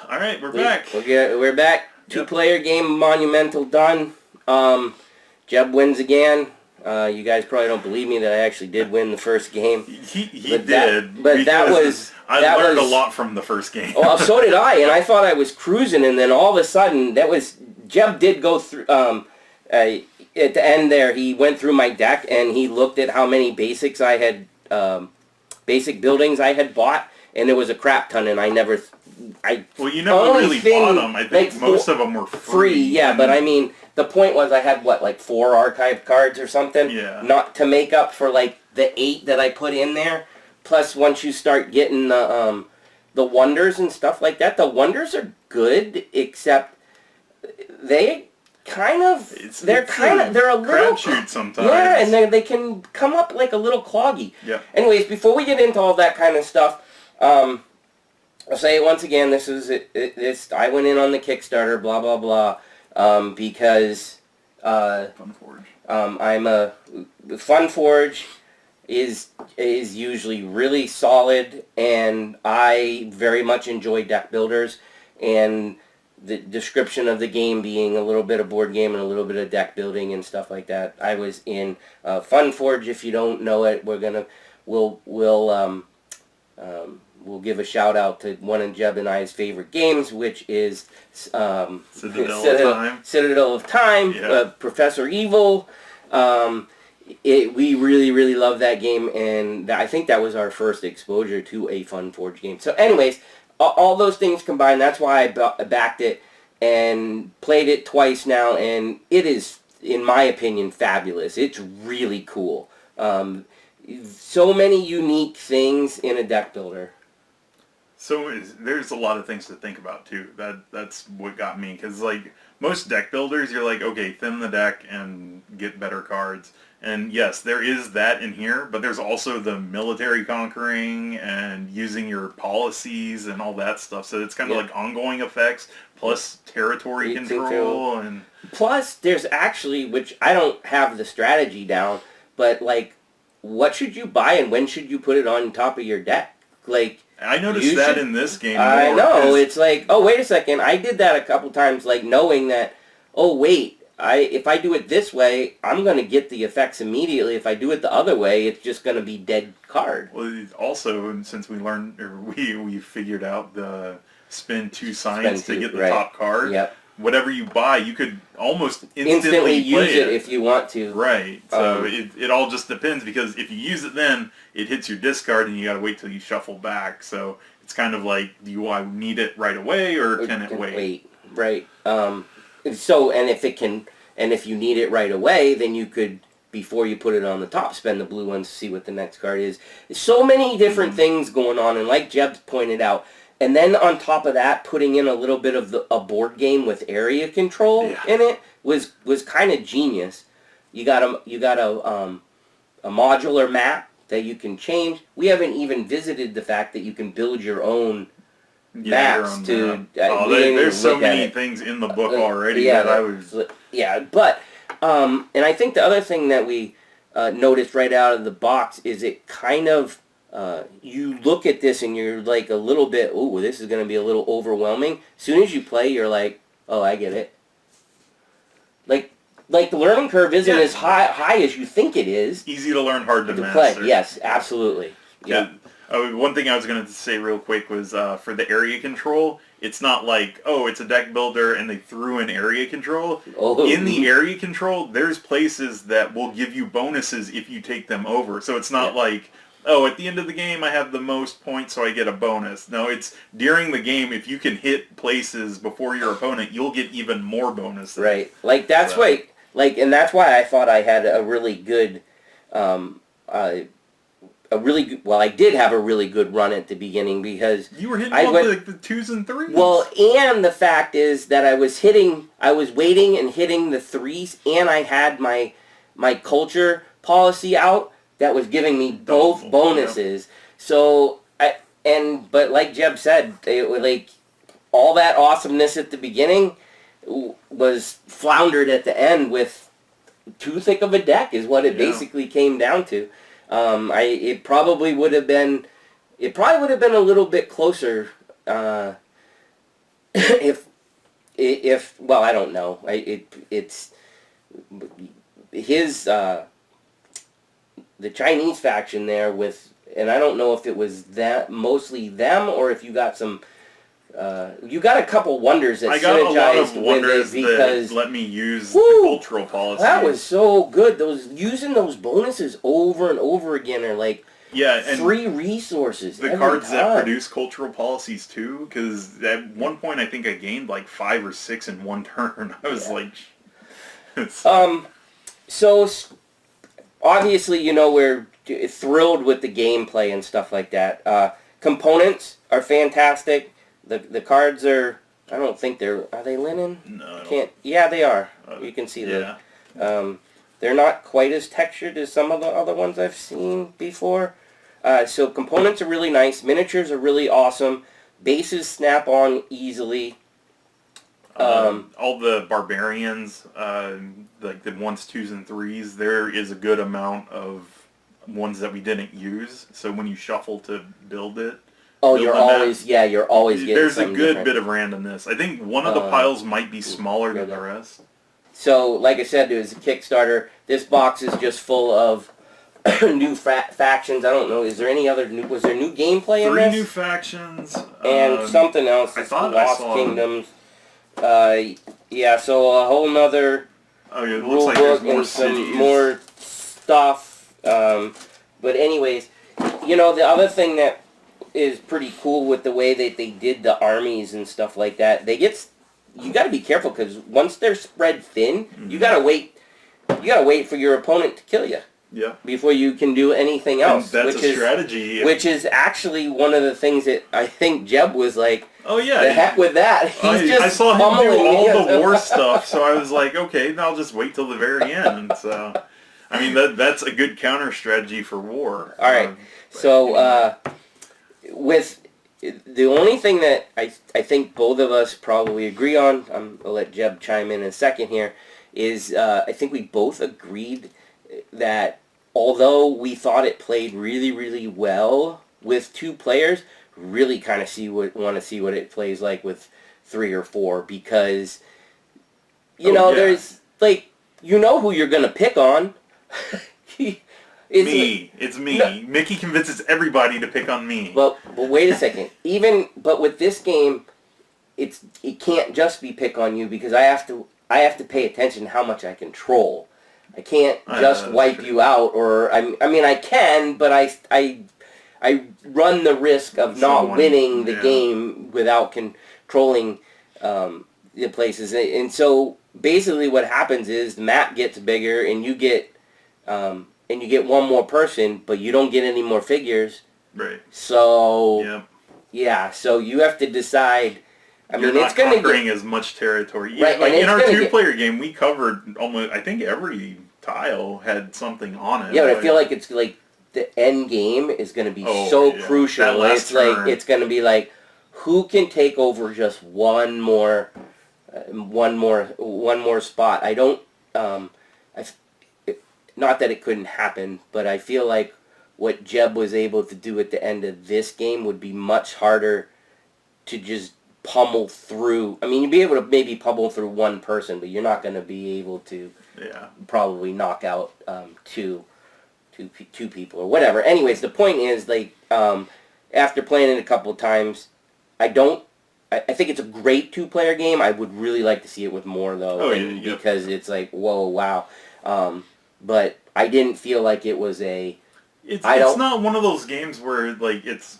All right, we're back. We're back. Two-player game, Monumental done. Jeb wins again. You guys probably don't believe me that I actually did win the first game. He did. I learned a lot from the first game. Well, so did I, and I thought I was cruising, and then all of a sudden, Jeb did go through, at the end there, he went through my deck, and he looked at how many basics I had, basic buildings I had bought, and there was a crap ton, and well, you never really bought them. I think like most of them were free. Yeah, but I mean, the point was I had, like 4 archive cards or something? Yeah. Not to make up for, like, the 8 that I put in there. Plus, once you start getting the wonders and stuff like that, the wonders are good, except they kind of, they're a little crapshoot sometimes. Yeah, and they can come up like a little cloggy. Yeah. Anyways, before we get into all that kind of stuff, I'll say it once again. This is this. I went in on the Kickstarter, blah blah blah, because Funforge. I'm a Funforge is usually really solid, and I very much enjoy deck builders, and the description of the game being a little bit of board game and a little bit of deck building and stuff like that. I was in Funforge. If you don't know it, we'll give a shout out to one of Jeb and I's favorite games, which is Citadel of Time, yeah. Professor Evil. We really love that game, and I think that was our first exposure to a Funforge game. So anyways, all those things combined, that's why I backed it and played it twice now, and it is, in my opinion, fabulous. It's really cool. So many unique things in a deck builder. So there's a lot of things to think about too. That's what got me, because like most deck builders, you're like, okay, thin the deck and get better cards. And yes, there is that in here, but there's also the military conquering and using your policies and all that stuff. So it's kind of like ongoing effects plus territory control. And plus there's actually, which I don't have the strategy down, but like what should you buy and when should you put it on top of your deck? Like, I noticed that in this game more. I know, it's like, oh, wait a second, I did that a couple times, like, knowing that, oh, wait, if I do it this way, I'm going to get the effects immediately. If I do it the other way, it's just going to be dead card. Well, also, since we learned, or we figured out the spend 2 signs to get the top card, whatever you buy, you could almost instantly use it if you want to. Right. So it all just depends, because if you use it then, it hits your discard and you got to wait till you shuffle back. So it's kind of like, do I need it right away or can it wait? Right. So, and if you need it right away, then you could, before you put it on the top, spend the blue ones to see what the next card is. There's so many different things going on, and like Jeb pointed out, and then on top of that, putting in a little bit of a board game with area control in it was kind of genius. You got a modular map that you can change. We haven't even visited the fact that you can build your own maps there's so many things in the book already that I was... Yeah, but, and I think the other thing that we noticed right out of the box is it kind of, you look at this and you're like a little bit, ooh, this is going to be a little overwhelming. As soon as you play, you're like, oh, I get it. Like the learning curve isn't as high as you think it is. Easy to learn, hard to master. Play. Yes, absolutely. Yeah. One thing I was going to say real quick was for the area control, it's not like, oh, it's a deck builder and they threw in area control. In the area control, there's places that will give you bonuses if you take them over. So it's not like, oh, at the end of the game I have the most points so I get a bonus. No, it's during the game, if you can hit places before your opponent, you'll get even more bonuses. Right. Like, that's why, and that's why I thought I had a really good... I did have a really good run at the beginning, because you were hitting like the 2s and 3s. Well, and the fact is that I was waiting and hitting the 3s, and I had my culture policy out that was giving me both bonuses. So but like Jeb said, like all that awesomeness at the beginning was floundered at the end with too thick of a deck, is what it basically came down to. It probably would have been a little bit closer if well, I don't know. It's his the Chinese faction there with, and I don't know if it was that mostly them or if you got some. You got a couple wonders that I got a lot of synergized wonders with it because that let me use the cultural policy. that was so good. Using those bonuses over and over again are like and free resources. The cards that produce cultural policies too, because at one point I think I gained like 5 or 6 in one turn. I was like, So obviously, you know, we're thrilled with the gameplay and stuff like that. Components are fantastic. The cards are, I don't think are they linen? No. Yeah, they are. You can see them. They're not quite as textured as some of the other ones I've seen before. So components are really nice. Miniatures are really awesome. Bases snap on easily. All the barbarians, like the 1s, 2s, and 3s, there is a good amount of ones that we didn't use. So when you shuffle to build it, you're always getting there's a something good different. bit of randomness. I think one of the piles might be smaller than the rest. So, like I said, it was a Kickstarter. This box is just full of new factions. I don't know. Is there any other new? Was there new gameplay in this? 3 new factions And something else. I thought Lost I saw Kingdoms. So a whole nother it looks rule like book there's more and some cities. more stuff. But anyways, you know, the other thing that is pretty cool with the way that they did the armies and stuff like that, you got to be careful because once they're spread thin, you got to wait. You got to wait for your opponent to kill you. Yeah. Before you can do anything else. And that's a strategy. Which is actually one of the things that I think Jeb was like, oh yeah, the heck with that. I saw him do all the war stuff, so I was like, okay, now I'll just wait till the very end. So, I mean, that's a good counter strategy for war. All right. With the only thing that I think both of us probably agree on, I'll let Jeb chime in a second here, is I think we both agreed that although we thought it played really, really well with 2 players, really kind of want to see what it plays like with 3 or 4 because, there's, like, you know who you're going to pick on. It's me. No. Mickey convinces everybody to pick on me. But wait a second. But with this game, it can't just be pick on you because I have to pay attention to how much I control. I can't just wipe you out, or I mean I can, but I run the risk of not winning the game without controlling the places, and so basically what happens is the map gets bigger, and you get one more person, but you don't get any more figures. Right. So so you have to decide. You're not covering as much territory. Right, like in our 2-player game, we covered almost. I think every tile had something on it. Yeah, but I feel like it's like the end game is going to be crucial. It's like it's going to be like who can take over just one more spot. I don't. Not that it couldn't happen, but I feel like what Jeb was able to do at the end of this game would be much harder to just pummel through. I mean, you'd be able to maybe pummel through one person, but you're not going to be able to probably knock out two people or whatever. Anyways, the point is, like, after playing it a couple of times, I think it's a great 2-player game. I would really like to see it with more, though, because it's like, whoa, wow. But I didn't feel like it was It's not one of those games where, like, it's...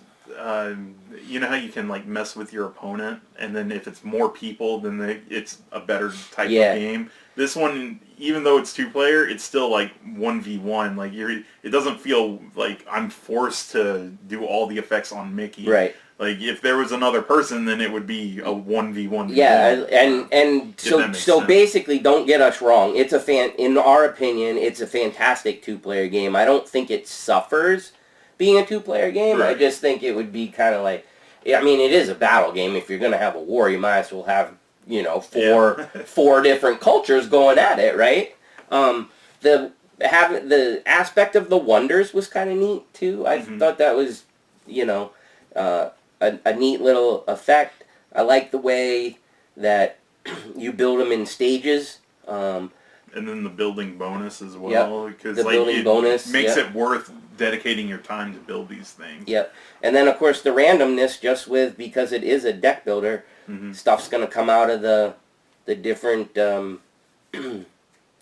you know how you can like mess with your opponent, and then if it's more people, then it's a better type of game. This one, even though it's 2-player, it's still like 1v1. Like it doesn't feel like I'm forced to do all the effects on Mickey. Right. Like if there was another person, then it would be a 1v1. Yeah, and so basically, don't get us wrong. It's in our opinion, it's a fantastic 2-player game. I don't think it suffers being a 2-player game. Right. I just think it would be kind of like, I mean, it is a battle game. If you're going to have a war, you might as well have, four different cultures going at it, right? The aspect of the wonders was kind of neat too. I thought that was, a neat little effect. I like the way that you build them in stages. And then the building bonus as well, because the building bonus makes it worth dedicating your time to build these things. Yep. And then of course the randomness, just with, because it is a deck builder, stuff's going to come out of the different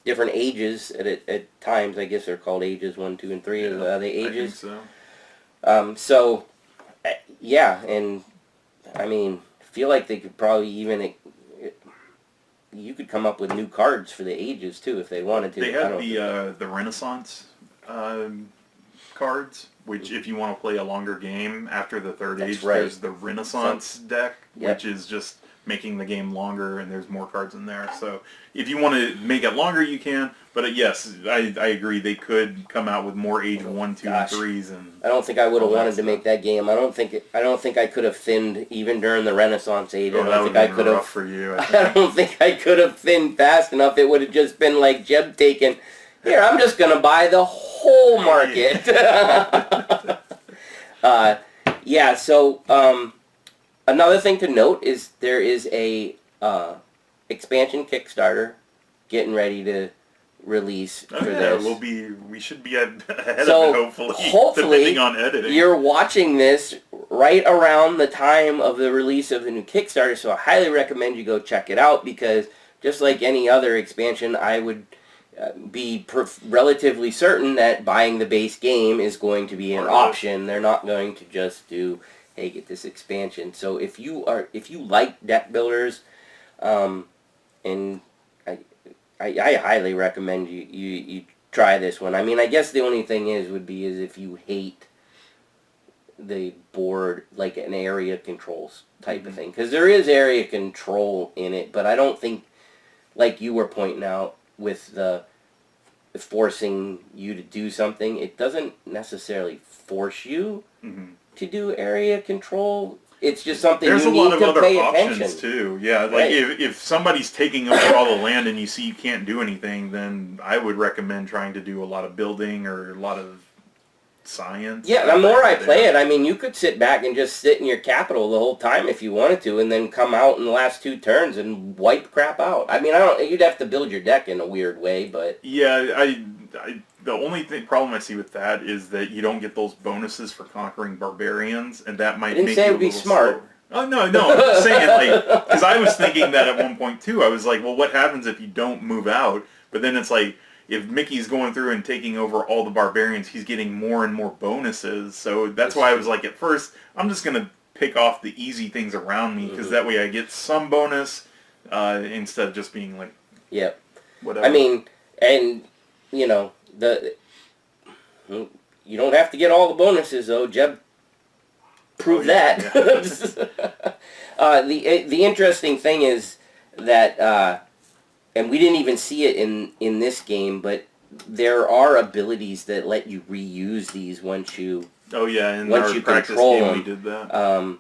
different ages at times. I guess they're called ages 1, 2, and 3. Yeah, Are they ages? I think so. Yeah, and I mean, I feel like they could probably even, you could come up with new cards for the ages too if they wanted to. They have the Renaissance cards, which if you want to play a longer game after the third age, there's the Renaissance deck, which is just making the game longer, and there's more cards in there. So if you want to make it longer, you can. But yes, I agree. They could come out with more age 1, 2, and 3s. And I don't think I would have wanted to make that game. I don't think I could have thinned even during the Renaissance age. Oh, that would have been rough for you. I don't think I could have thinned fast enough. It would have just been like Jeb taking, here, I'm just going to buy the whole market. So another thing to note is there is a expansion Kickstarter getting ready to release for this. We should be ahead of it, hopefully, depending on editing. You're watching this right around the time of the release of the new Kickstarter, so I highly recommend you go check it out, because just like any other expansion, I would be relatively certain that buying the base game is going to be an option. They're not going to just do, hey, get this expansion. So if you like deck builders, and I highly recommend you try this one. I mean, I guess the only thing would be if you hate the board, like an area controls type of thing, because there is area control in it, but I don't think, like you were pointing out with the forcing you to do something, it doesn't necessarily force you to do area control. It's just something you need to pay attention. Options too. Yeah, like if somebody's taking over all the land and you see you can't do anything, then I would recommend trying to do a lot of building or a lot of science. Yeah, the more I play it, I mean, you could sit back and just sit in your capital the whole time if you wanted to, and then come out in the last 2 turns and wipe crap out. I mean, you'd have to build your deck in a weird way, but yeah, the only problem I see with that is that you don't get those bonuses for conquering barbarians, and that might make you a little be smart. Slower. Oh, no, I'm just saying, because I was thinking that at one point, too. I was like, well, what happens if you don't move out? But then it's like, if Mickey's going through and taking over all the barbarians, he's getting more and more bonuses. So that's why I was like, at first, I'm just going to pick off the easy things around me, because that way I get some bonus, instead of just being like, whatever. I mean, and, you know, you don't have to get all the bonuses, though. Jeb proved that. The interesting thing is that, and we didn't even see it in this game, but there are abilities that let you reuse these once you in our practice game we did that.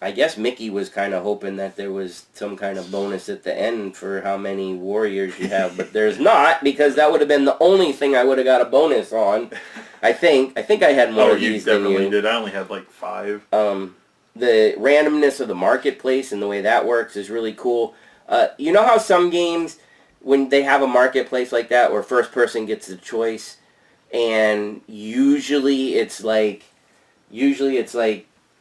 I guess Mickey was kind of hoping that there was some kind of bonus at the end for how many warriors you have, but there's not, because that would have been the only thing I would have got a bonus on. I think I had more of these than you. You definitely did. I only had like 5. The randomness of the marketplace and the way that works is really cool. You know how some games, when they have a marketplace like that, where first person gets the choice, and usually it's like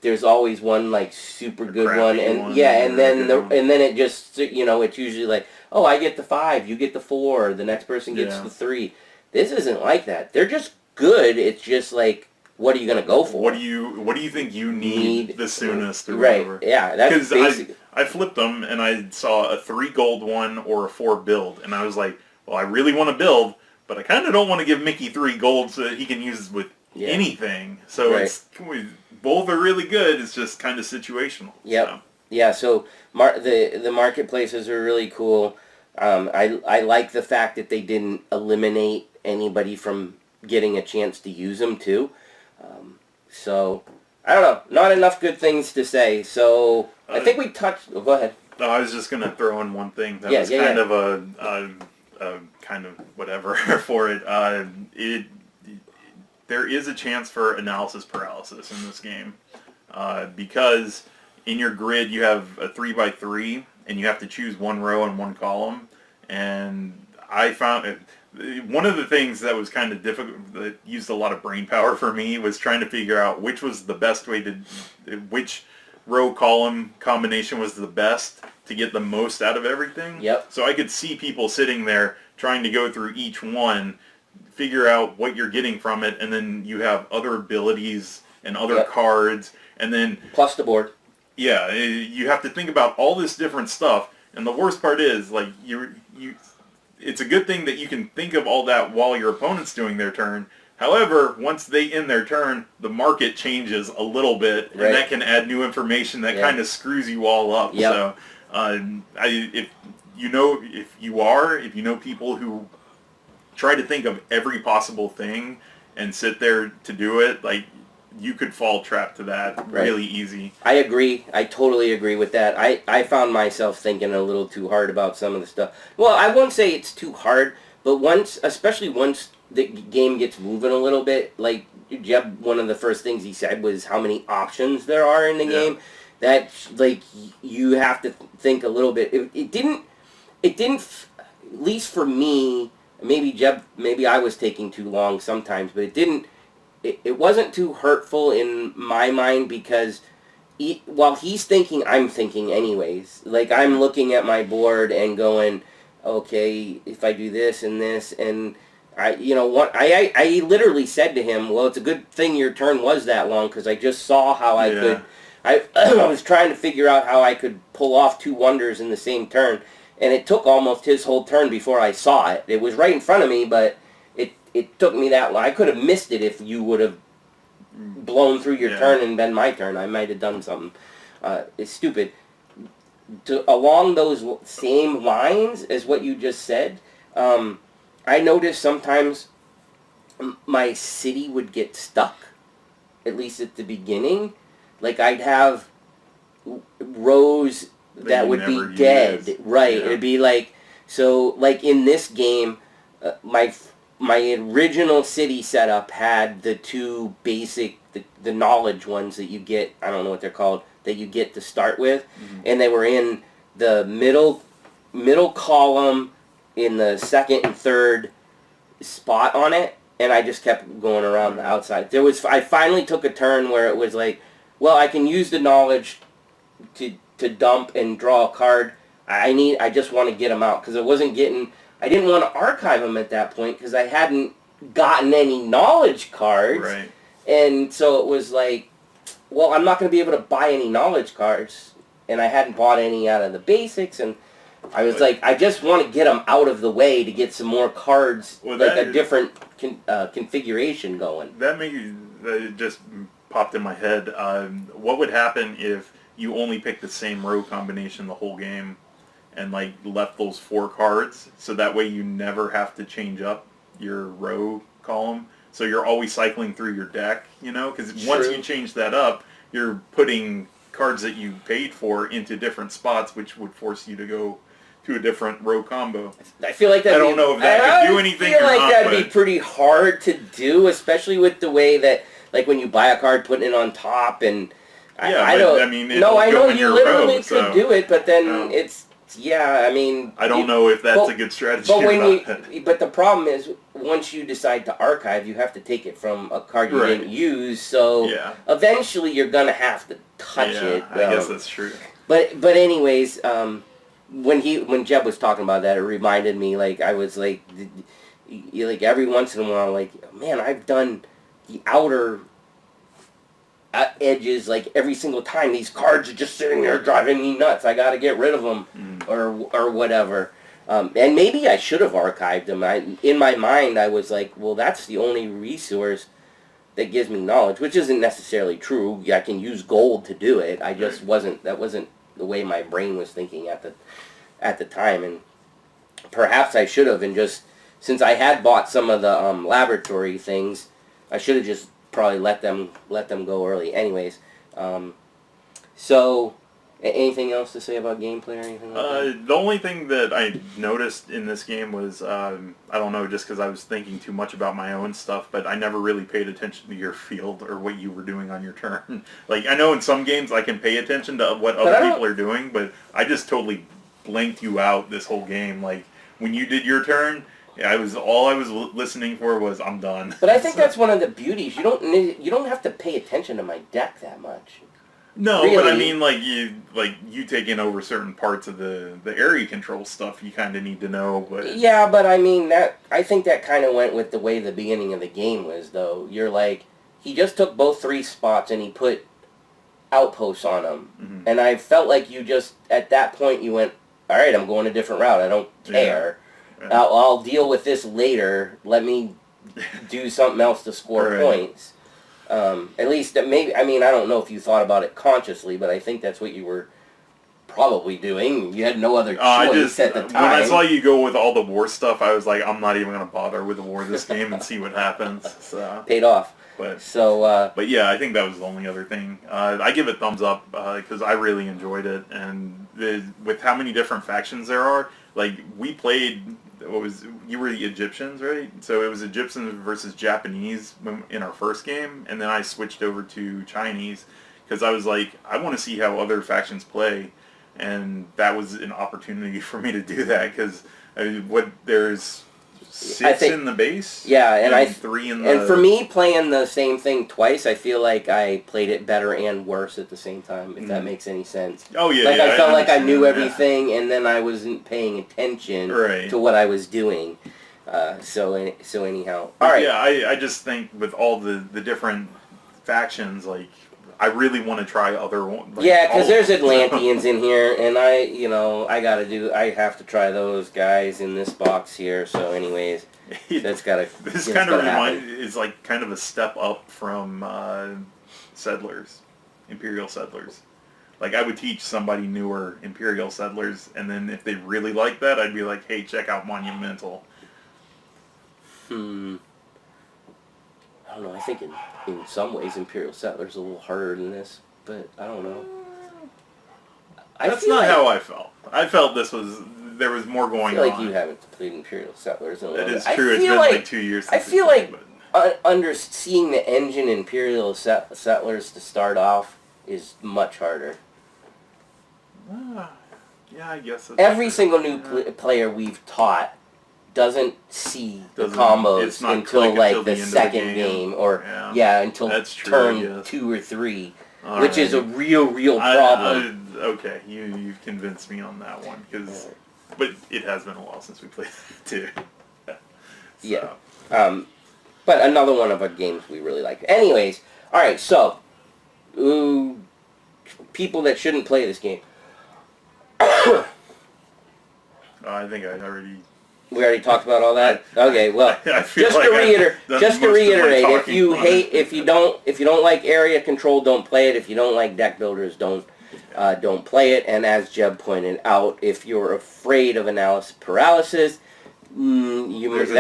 there's always one like super good one, and then it just, you know, it's usually like, oh, I get the 5, you get the 4, the next person gets the 3. This isn't like that. They're just good. It's just like, what are you gonna go for? What do you think you need the soonest or right? whatever? Yeah, that's basic. I flipped them and I saw a 3 gold one or a 4 build, and I was like, well, I really want to build, but I kind of don't want to give Mickey 3 gold so that he can use it with anything. So both are really good. It's just kind of situational. Yep. So. Yeah. So the marketplaces are really cool. I like the fact that they didn't eliminate anybody from getting a chance to use them too. So I don't know. Not enough good things to say. So I think we touched. Oh, go ahead. No, I was just gonna throw in one thing that was kind of a kind of whatever for it. There is a chance for analysis paralysis in this game, because in your grid you have a 3x3, and you have to choose one row and one column. And I found one of the things that was kind of difficult, that used a lot of brain power for me, was trying to figure out which was the best way to, which row column combination was the best to get the most out of everything. Yep. So I could see people sitting there trying to go through each one, figure out what you're getting from it, and then you have other abilities and other cards, and then plus the board. Yeah, you have to think about all this different stuff, and the worst part is, like, it's a good thing that you can think of all that while your opponent's doing their turn. However, once they end their turn, the market changes a little bit, and that can add new information that kind of screws you all up. Yep. So, if you know people who try to think of every possible thing and sit there to do it, like, you could fall trap to that really easy. I agree. I totally agree with that. I found myself thinking a little too hard about some of the stuff. Well, I won't say it's too hard, but especially once the game gets moving a little bit, like Jeb, one of the first things he said was how many options there are in the game. That, like, you have to think a little bit. It didn't, at least for me, maybe I was taking too long sometimes, but it wasn't too hurtful in my mind, because while he's thinking, I'm thinking anyways. Like, I'm looking at my board and going, okay, if I do this and this, and I literally said to him, well, it's a good thing your turn was that long, because I just saw how I could. I was trying to figure out how I could pull off 2 wonders in the same turn, and it took almost his whole turn before I saw it. It was right in front of me, but it took me that long. I could have missed it if you would have blown through your turn and been my turn. I might have done something it's stupid. Along those same lines as what you just said, I noticed sometimes my city would get stuck, at least at the beginning. Like, I'd have rows that would be dead. Right. Yeah. It'd be like, so, like, in this game, my original city setup had the 2 basic, the knowledge ones that you get, I don't know what they're called, that you get to start with, and they were in the middle column in the second and third spot on it, and I just kept going around the outside. I finally took a turn where it was like, well, I can use the knowledge to dump and draw a card. I just want to get them out, because I didn't want to archive them at that point, because I hadn't gotten any knowledge cards. Right. And so it was like, well, I'm not going to be able to buy any knowledge cards, and I hadn't bought any out of the basics, and I was like, I just want to get them out of the way to get some more cards, a different configuration going. That just popped in my head. What would happen if you only picked the same row combination the whole game, and, like, left those 4 cards, so that way you never have to change up your row column, so you're always cycling through your deck, because once you change that up, you're putting cards that you paid for into different spots, which would force you to go to a different row combo. I feel like I don't know if that could do anything or not. I feel like that'd be pretty hard to do, especially with the way that, like, when you buy a card, putting it on top, and I know you literally could do it, but then it's. Yeah, I mean... I don't know if that's a good strategy or not. But the problem is, once you decide to archive, you have to take it from a card you didn't use, so eventually you're going to have to touch it. I guess that's true. But anyways, when Jeb was talking about that, it reminded me, like, I was like every once in a while, like, man, I've done the outer edges, like, every single time. These cards are just sitting there driving me nuts. I got to get rid of them, or whatever. And maybe I should have archived them. In my mind, I was like, well, that's the only resource that gives me knowledge, which isn't necessarily true. I can use gold to do it. I just wasn't. That wasn't the way my brain was thinking at the time. And perhaps I should have. And just since I had bought some of the laboratory things, I should have just probably let them go early. Anyways, so Anything else to say about gameplay or anything like that? The only thing that I noticed in this game was, I don't know, just because I was thinking too much about my own stuff, but I never really paid attention to your field or what you were doing on your turn. Like, I know in some games I can pay attention to what other people are doing, but I just totally blanked you out this whole game. Like, when you did your turn, all I was listening for was, I'm done. But I think that's one of the beauties. You don't have to pay attention to my deck that much. No, really? But I mean, you taking over certain parts of the area control stuff, you kind of need to know. But yeah, but I mean I think that kind of went with the way the beginning of the game was, though. You're like, he just took both 3 spots and he put outposts on them, and I felt like you just at that point you went, all right, I'm going a different route. I don't care. Yeah. I'll deal with this later. Let me do something else to score points. At least, maybe, I mean, I don't know if you thought about it consciously, but I think that's what you were probably doing. You had no other choice at the time. When I saw you go with all the war stuff, I was like, I'm not even going to bother with the war this game and see what happens. So. Paid off. But yeah, I think that was the only other thing. I give it thumbs up because I really enjoyed it, and with how many different factions there are, like, we played... you were the Egyptians, right? So it was Egyptians versus Japanese in our first game, and then I switched over to Chinese because I was like, I want to see how other factions play, and that was an opportunity for me to do that because there's 6 in the base, and 3 in the... And for me, playing the same thing twice, I feel like I played it better and worse at the same time, if that makes any sense. Oh, yeah. Like, I felt like I knew everything, and then I wasn't paying attention to what I was doing. So anyhow. All right. Yeah, I just think with all the different factions, like... I really want to try other ones. Like, yeah, because there's Atlanteans in here, and I have to try those guys in this box here. So, anyways, that's gotta. This kind of is like kind of a step up from Settlers, Imperial Settlers. Like, I would teach somebody newer Imperial Settlers, and then if they really like that, I'd be like, hey, check out Monumental. I don't know, I think in some ways Imperial Settlers a little harder than this, but I don't know. That's not how I felt. I felt there was more going on. I feel like you haven't played Imperial Settlers in a while. That is true, it's been like 2 years since I feel like seeing the engine Imperial Settlers to start off is much harder. Yeah, I guess that's every single new player we've taught doesn't see the combos until like the second game or until turn 2 or 3, which is a real problem. Okay, you've convinced me on that one but it has been a while since we played that too. Yeah, but another one of our games we really like. Anyways, all right, so people that shouldn't play this game. I think we already talked about all that. Okay, well, just to reiterate, if you don't like area control, don't play it. If you don't like deck builders, don't play it. And as Jeb pointed out, if you're afraid of analysis paralysis, there's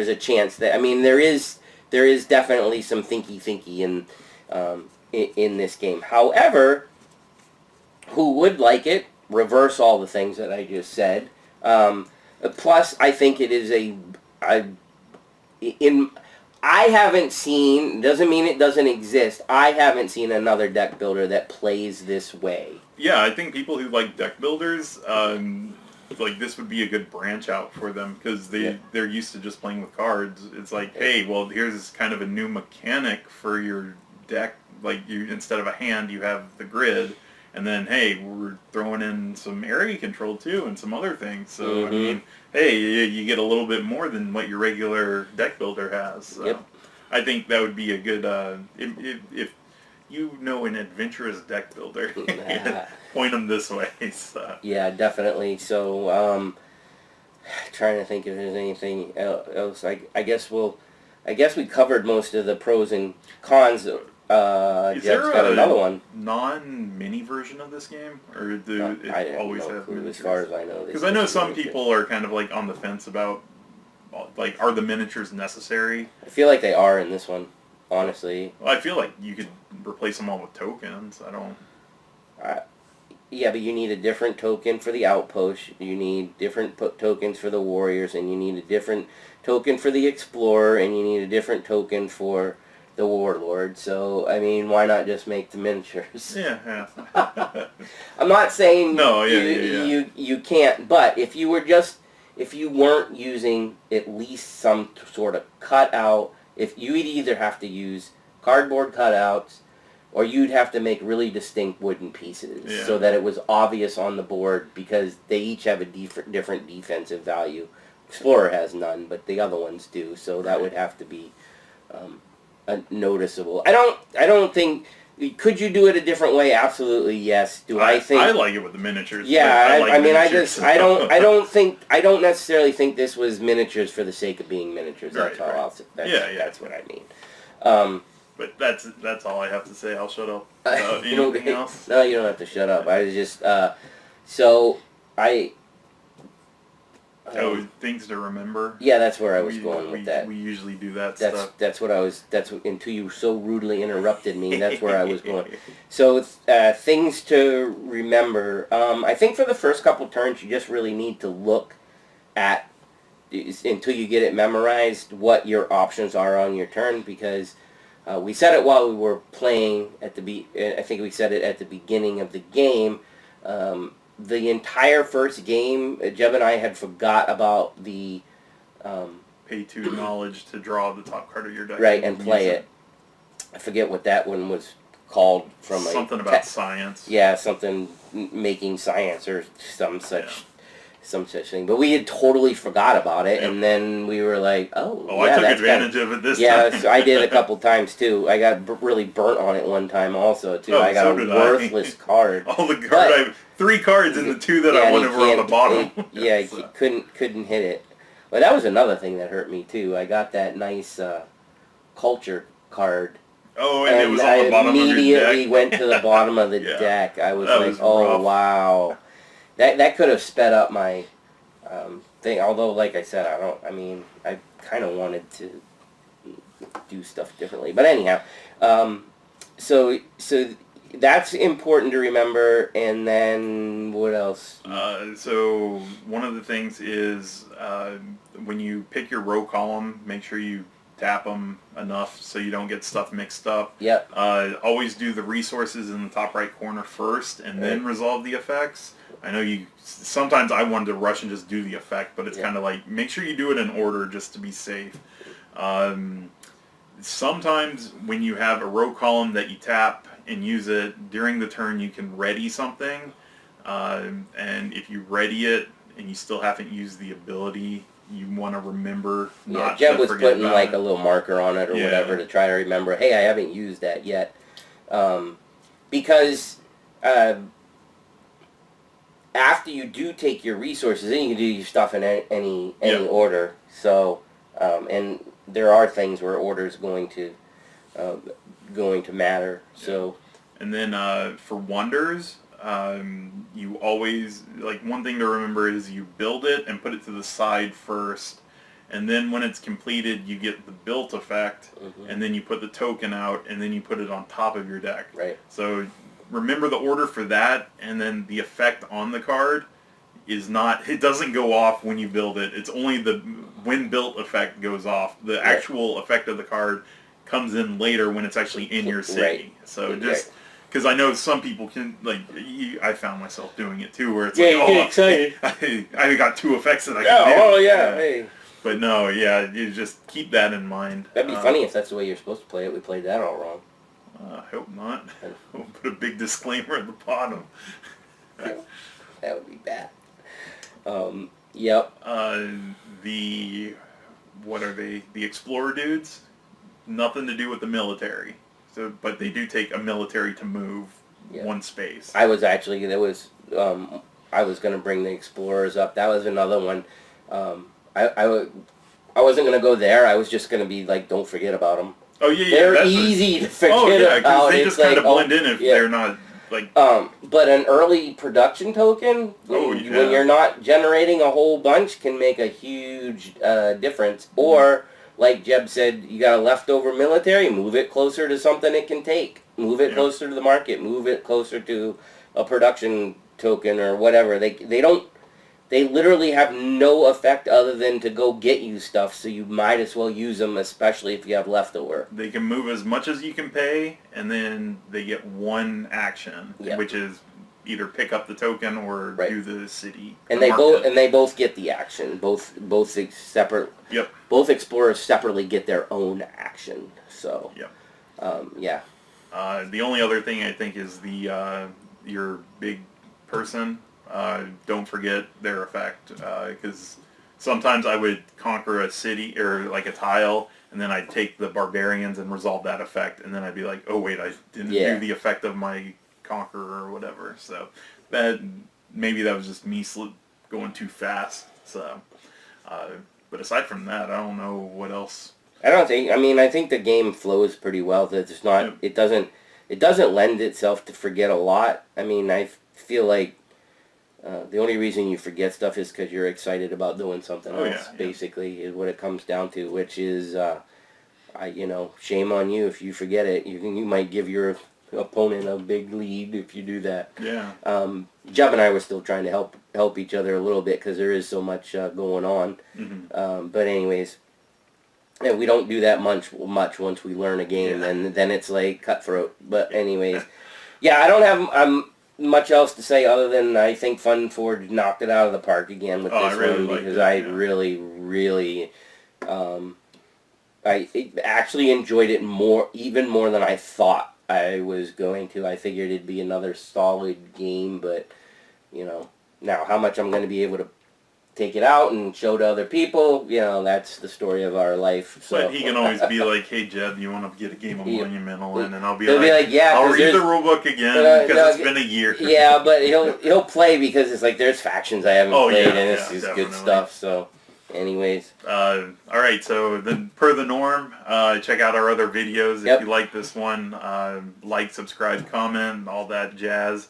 a chance that, I mean, there is definitely some thinky in this game. However, who would like it? Reverse all the things that I just said. Plus, I think it is I haven't seen, doesn't mean it doesn't exist, I haven't seen another deck builder that plays this way. Yeah, I think people who like deck builders, like, this would be a good branch out for them, because they're used to just playing with cards. It's like, hey, well, here's kind of a new mechanic for your deck. Like, instead of a hand, you have the grid. And then, hey, we're throwing in some area control, too, and some other things. So, I mean, hey, you get a little bit more than what your regular deck builder has. So I think that would be a good, if you know an adventurous deck builder, point them this way. So. Yeah, definitely. So, trying to think if there's anything else. I guess we covered most of the pros and cons. Is there a non-mini version of this game, or do it always have miniatures? As far as I know, because I know some people are kind of like on the fence about, like, are the miniatures necessary? I feel like they are in this one, honestly. Well, I feel like you could replace them all with tokens. Yeah, but you need a different token for the outpost. You need different tokens for the warriors, and you need a different token for the explorer, and you need a different token for the warlord. So, I mean, why not just make the miniatures? Yeah. I'm not saying no, yeah. You can't, but if you weren't using at least some sort of cutout, if you would either have to use cardboard cutouts, or you'd have to make really distinct wooden pieces so that it was obvious on the board, because they each have a different defensive value. Explorer has none, but the other ones do, so that would have to be noticeable. I don't think. Could you do it a different way? Absolutely, yes. I think I like it with the miniatures? Yeah, I mean, miniatures. I don't necessarily think this was miniatures for the sake of being miniatures. That's all. I'll say. That's what I mean. But that's all I have to say. I'll shut up. Anything else? No, you don't have to shut up. I was just so I. Things to remember. Yeah, that's where I was going with that. We usually do that stuff. That's what I was. Until you so rudely interrupted me. That's where I was going. So things to remember. I think for the first couple turns, you just really need to look at until you get it memorized what your options are on your turn, because we said it while we were playing I think we said it at the beginning of the game. The entire first game, Jeb and I had forgot about the pay 2 knowledge to draw the top card of your deck. Right, and play it. I forget what that one was called from. Something about science. Yeah, something making science or some such thing. But we had totally forgot about it, and then we were like, I took advantage of it this time. Yeah, so I did a couple times too. I got really burnt on it one time also too. I got a worthless card. All the cards, I have 3 cards and the 2 that I wanted were on the bottom. You couldn't hit it. But that was another thing that hurt me too. I got that nice culture card. Oh, and it was on the bottom of your deck. Immediately went to the bottom of the deck. I was like, rough. Wow. That could have sped up my thing. Although, like I said, I kind of wanted to do stuff differently. But anyhow, so that's important to remember. And then what else? So one of the things is when you pick your row column, make sure you tap them enough so you don't get stuff mixed up. Yep. Always do the resources in the top right corner first, and then resolve the effects. I know sometimes I wanted to rush and just do the effect, but it's kind of like, make sure you do it in order just to be safe. Sometimes when you have a row column that you tap and use it, during the turn you can ready something, and if you ready it and you still haven't used the ability, you want to remember not to Jeb was forget putting like a little marker on it or whatever to try to remember, hey, I haven't used that yet. Because after you do take your resources, then you can do your stuff in any order. So, and there are things where order is going to matter. So, and then for wonders, you always, like, one thing to remember is you build it and put it to the side first, and then when it's completed, you get the built effect, and then you put the token out, and then you put it on top of your deck. Right. So remember the order for that, and then the effect on the card is not, it doesn't go off when you build it. It's only the when built effect goes off. The actual effect of the card comes in later when it's actually in your city. Right. So just, because I know some people can, like, I found myself doing it too, where it's you like, get excited. I got 2 effects that I can do. Oh, yeah, hey. But no, you just keep that in mind. That'd be funny if that's the way you're supposed to play it. We played that all wrong. I hope not. We'll put a big disclaimer at the bottom. That would be bad. Yep. What are they? The Explorer dudes? Nothing to do with the military. So, but they do take a military to move one space. I was going to bring the Explorers up. That was another one. I wasn't going to go there. I was just going to be like, don't forget about them. Oh, yeah. They're easy to forget about. They just kind of blend in if they're not, like... But an early production token, when you're not generating a whole bunch, can make a huge difference. Or, like Jeb said, you got a leftover military, move it closer to something it can take. Move it closer to the market. Move it closer to a production token or whatever. They literally have no effect other than to go get you stuff, so you might as well use them, especially if you have leftover. They can move as much as you can pay, and then they get one action, which is either pick up the token or do the city. And they both get the action. Both separate. Yep. Both explorers separately get their own action. So. Yep. Yeah. The only other thing I think is your big person. Don't forget their effect, because sometimes I would conquer a city or like a tile, and then I'd take the barbarians and resolve that effect, and then I'd be like, oh wait, I didn't do the effect of my conqueror or whatever. So maybe that was just me going too fast. So, but aside from that, I don't know what else. I think the game flows pretty well. That it's not. It doesn't lend itself to forget a lot. I mean, I feel like. The only reason you forget stuff is because you're excited about doing something else. Basically, is what it comes down to. Which is, shame on you if you forget it. You might give your opponent a big lead if you do that. Yeah. Jeb and I were still trying to help each other a little bit because there is so much going on. Mm-hmm. But anyways, we don't do that much once we learn a game, and then it's like cutthroat. But anyways, I don't have much else to say other than I think Fun Forge knocked it out of the park again with this one because I really, I actually enjoyed it even more than I thought I was going to. I figured it'd be another solid game, but now how much I'm going to be able to take it out and show to other people, that's the story of our life. So. But he can always be like, hey, Jed, you want to get a game of Monumental in? And I'll be like, I'll read the rulebook again because it's been a year. Yeah, but he'll play because it's like there's factions I haven't played and it's just good stuff. So, anyways. All right, so then per the norm, check out our other videos if you like this one. Like, subscribe, comment, all that jazz.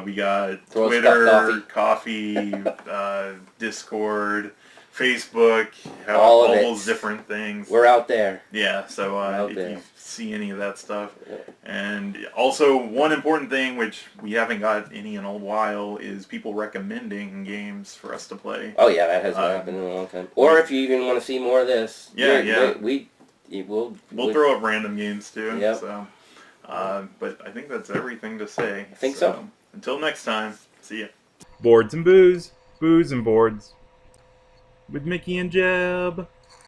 We got Twitter, Coffee, Discord, Facebook, all those different things. We're out there. Yeah, so if you see any of that stuff. And also, one important thing, which we haven't got any in a while, is people recommending games for us to play. Oh yeah, that hasn't happened in a long time. Or if you even want to see more of this. We'll throw up random games too. Yep. So, but I think that's everything to say. I think so. Until next time, see ya. Boards and booze, booze and boards, with Mickey and Jeb.